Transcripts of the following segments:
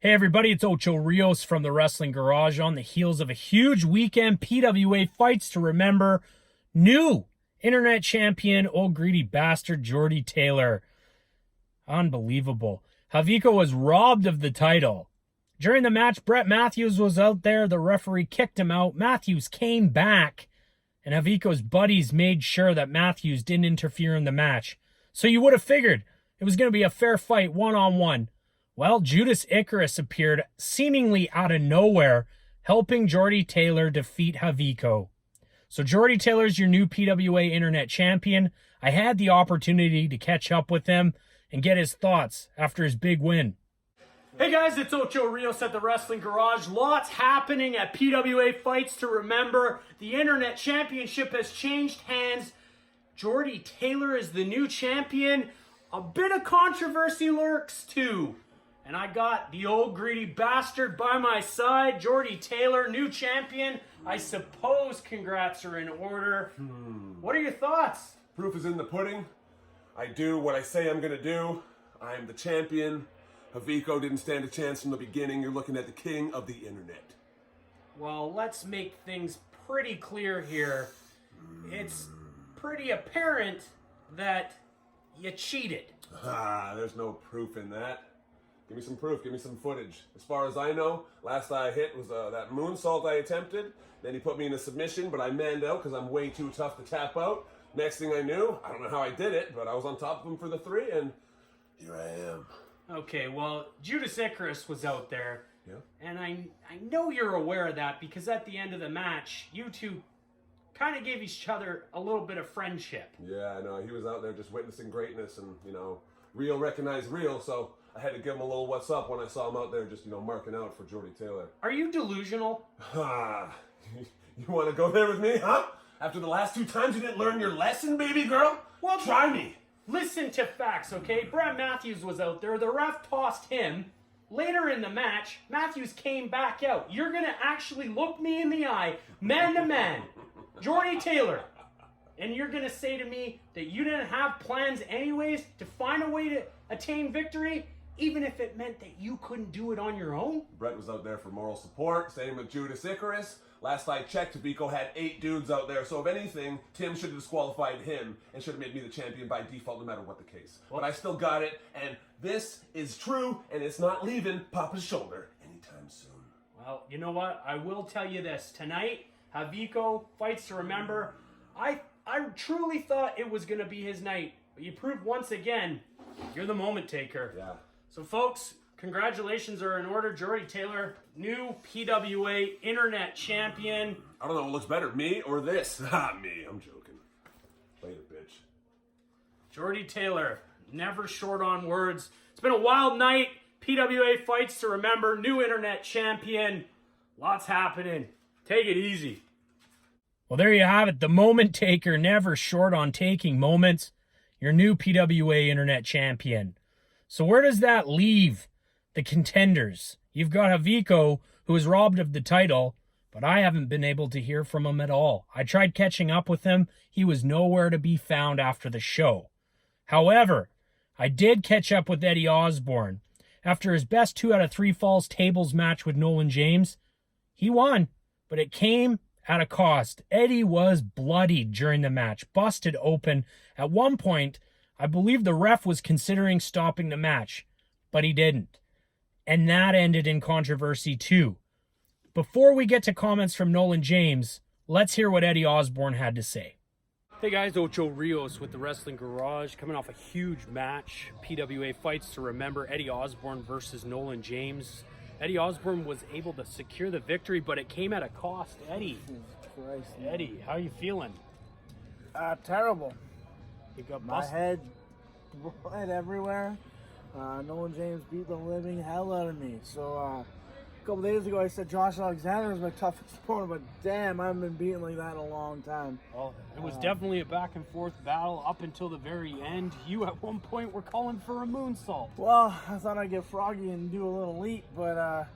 Hey everybody, it's Ocho Rios from the Wrestling Garage on the heels of a huge weekend. PWA fights to remember. New internet champion, old greedy bastard, Jordy Taylor. Unbelievable. Haviko was robbed of the title. During the match, Brett Matthews was out there. The referee kicked him out. Matthews came back, and Haviko's buddies made sure that Matthews didn't interfere in the match. So you would have figured it was going to be a fair fight, one-on-one. Well, Judas Icarus appeared seemingly out of nowhere, helping Jordy Taylor defeat Haviko. So Jordy Taylor's your new PWA Internet Champion. I had the opportunity to catch up with him and get his thoughts after his big win. Hey guys, it's Ocho Rios at the Wrestling Garage. Lots happening at PWA Fights to remember. The Internet Championship has changed hands. Jordy Taylor is the new champion. A bit of controversy lurks too. And I got the old greedy bastard by my side, Jordy Taylor, new champion. I suppose congrats are in order. What are your thoughts? Proof is in the pudding. I do what I say I'm going to do. I am the champion. Haviko didn't stand a chance from the beginning. You're looking at the king of the internet. Well, let's make things pretty clear here. It's pretty apparent that you cheated. There's no proof in that. Give me some proof, give me some footage. As far as I know, last I hit was that moonsault I attempted. Then he put me in a submission, but I manned out because I'm way too tough to tap out. Next thing I knew, I don't know how I did it, but I was on top of him for the 3, and here I am. Okay, well, Judas Icarus was out there. Yeah. And I know you're aware of that because at the end of the match, you two kind of gave each other a little bit of friendship. Yeah, I know. He was out there just witnessing greatness and, real recognized real, so I had to give him a little what's up when I saw him out there just, marking out for Jordy Taylor. Are you delusional? You want to go there with me, huh? After the last 2 times you didn't learn your lesson, baby girl? Well, try me. Listen to facts, okay? Brett Matthews was out there. The ref tossed him. Later in the match, Matthews came back out. You're going to actually look me in the eye, man to man, Jordy Taylor, and you're going to say to me that you didn't have plans anyways to find a way to attain victory, even if it meant that you couldn't do it on your own? Brett was out there for moral support. Same with Judas Icarus. Last I checked, Haviko had 8 dudes out there. So if anything, Tim should have disqualified him and should have made me the champion by default no matter what the case. But I still got it, and this is true, and it's not leaving Papa's shoulder anytime soon. Well, you know what? I will tell you this. Tonight, Haviko fights to remember. I truly thought it was going to be his night. But you proved once again, you're the moment taker. Yeah. So folks, congratulations are in order. Jordy Taylor, new PWA Internet Champion. I don't know what looks better, me or this? Me, I'm joking. Later, bitch. Jordy Taylor, never short on words. It's been a wild night. PWA fights to remember, new Internet Champion. Lots happening. Take it easy. Well, there you have it. The moment taker, never short on taking moments. Your new PWA Internet Champion. So where does that leave the contenders? You've got Haviko, who was robbed of the title, but I haven't been able to hear from him at all. I tried catching up with him. He was nowhere to be found after the show. However, I did catch up with Eddie Osborne. After his best 2 out of 3 falls tables match with Nolan James, he won, but it came at a cost. Eddie was bloodied during the match, busted open. At one point, I believe the ref was considering stopping the match, but he didn't. And that ended in controversy too. Before we get to comments from Nolan James, let's hear what Eddie Osborne had to say. Hey guys, Ocho Rios with the Wrestling Garage, coming off a huge match. PWA fights to remember, Eddie Osborne versus Nolan James. Eddie Osborne was able to secure the victory, but it came at a cost. Eddie, Eddie, how are you feeling? Terrible. You got My busted. head bled everywhere. Nolan James beat the living hell out of me. So a couple days ago I said Josh Alexander was my toughest opponent, but damn, I haven't been beaten like that in a long time. Well, it was definitely a back and forth battle up until the very end. You at one point were calling for a moonsault. Well, I thought I'd get froggy and do a little leap, but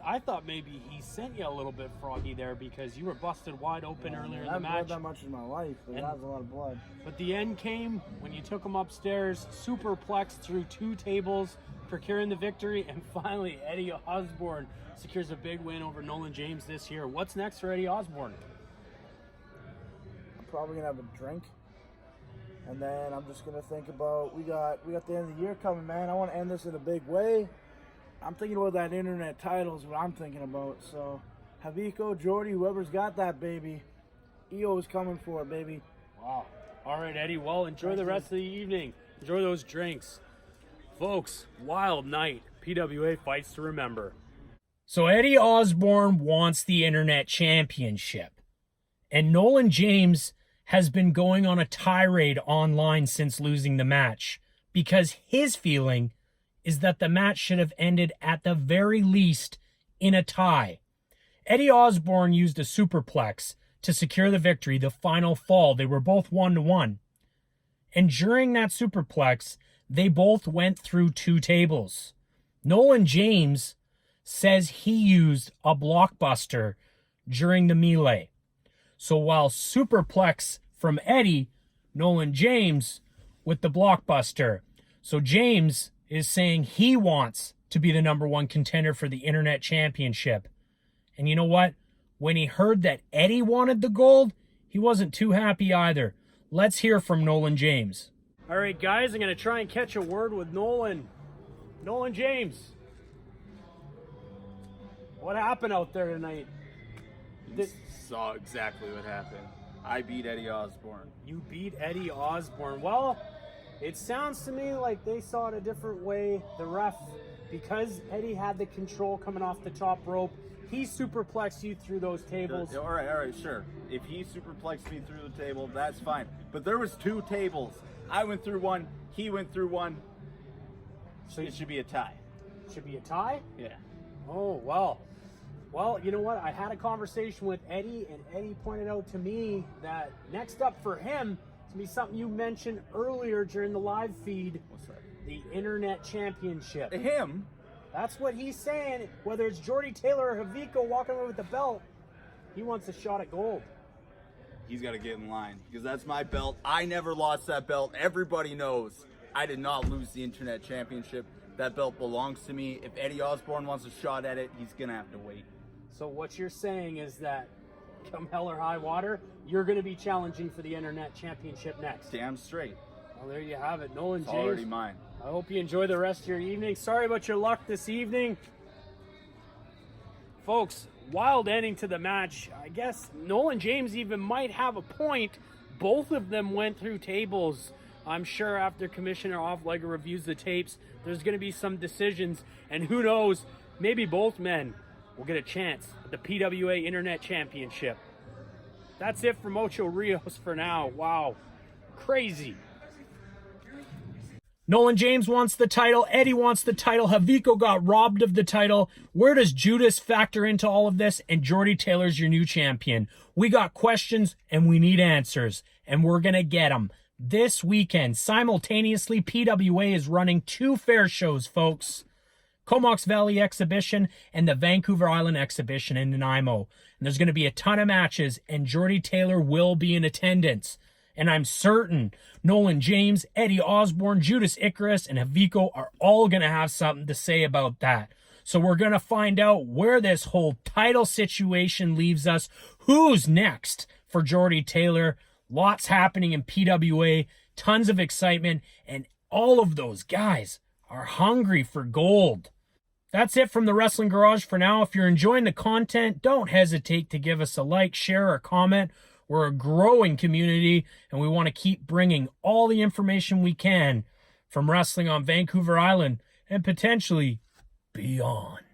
I thought maybe he sent you a little bit froggy there because you were busted wide open earlier in the I haven't match. bled that much in my life, but that was a lot of blood. But the end came when you took him upstairs, superplex through 2 tables, procuring the victory, and finally Eddie Osborne secures a big win over Nolan James this year. What's next for Eddie Osborne? I'm probably gonna have a drink, and then I'm just gonna think about we got the end of the year coming, man. I want to end this in a big way. I'm thinking about that internet title is what I'm thinking about. So, Javico, Jordy, whoever's got that, baby, EO is coming for it, baby. Wow. All right, Eddie. Well, enjoy the rest of the evening. Enjoy those drinks. Folks, wild night. PWA fights to remember. So Eddie Osborne wants the internet championship. And Nolan James has been going on a tirade online since losing the match because his feeling is that the match should have ended at the very least in a tie. Eddie Osborne used a superplex to secure the victory, the final fall. They were both 1-1. And during that superplex, they both went through 2 tables. Nolan James says he used a blockbuster during the melee. So while superplex from Eddie, Nolan James with the blockbuster. So James is saying he wants to be the #1 contender for the internet championship. And you know what? When he heard that Eddie wanted the gold, he wasn't too happy either. Let's hear from Nolan James. All right, guys, I'm going to try and catch a word with Nolan. Nolan James. What happened out there tonight? You saw exactly what happened. I beat Eddie Osborne. You beat Eddie Osborne. Well, it sounds to me like they saw it a different way. The ref, because Eddie had the control coming off the top rope, he superplexed you through those tables. All right, sure. If he superplexed me through the table, that's fine. But there was 2 tables. I went through one, he went through one. So it should be a tie. Should be a tie? Yeah. Oh, well. Well, you know what? I had a conversation with Eddie, and Eddie pointed out to me that next up for him is going to be something you mentioned earlier during the live feed. What's that? The Internet Championship. Him? That's what he's saying. Whether it's Jordy Taylor or Javico walking away with the belt, he wants a shot at gold. He's got to get in line because that's my belt. I never lost that belt. Everybody knows I did not lose the Internet Championship. That belt belongs to me. If Eddie Osborne wants a shot at it, he's going to have to wait. So what you're saying is that come hell or high water, you're going to be challenging for the Internet Championship next. Damn straight. Well, there you have it. Nolan It's James. already mine. I hope you enjoy the rest of your evening. Sorry about your luck this evening. Folks, wild ending to the match. I guess Nolan James even might have a point. Both of them went through tables. I'm sure after Commissioner Offlegger reviews the tapes, there's going to be some decisions. And who knows, maybe both men will get a chance at the PWA Internet Championship. That's it from Ocho Rios for now. Wow. Crazy. Nolan James wants the title. Eddie wants the title. Javico got robbed of the title. Where does Judas factor into all of this? And Jordy Taylor's your new champion. We got questions and we need answers. And we're going to get them. This weekend, simultaneously, PWA is running 2 fair shows, folks. Comox Valley Exhibition and the Vancouver Island Exhibition in Nanaimo. And there's going to be a ton of matches, and Jordy Taylor will be in attendance. And I'm certain Nolan James, Eddie Osborne, Judas Icarus, and Javico are all going to have something to say about that. So we're going to find out where this whole title situation leaves us. Who's next for Jordy Taylor? Lots happening in PWA, tons of excitement, and all of those guys are hungry for gold. That's it from the Wrestling Garage for now. If you're enjoying the content, don't hesitate to give us a like, share, or comment. We're a growing community, and we want to keep bringing all the information we can from wrestling on Vancouver Island and potentially beyond.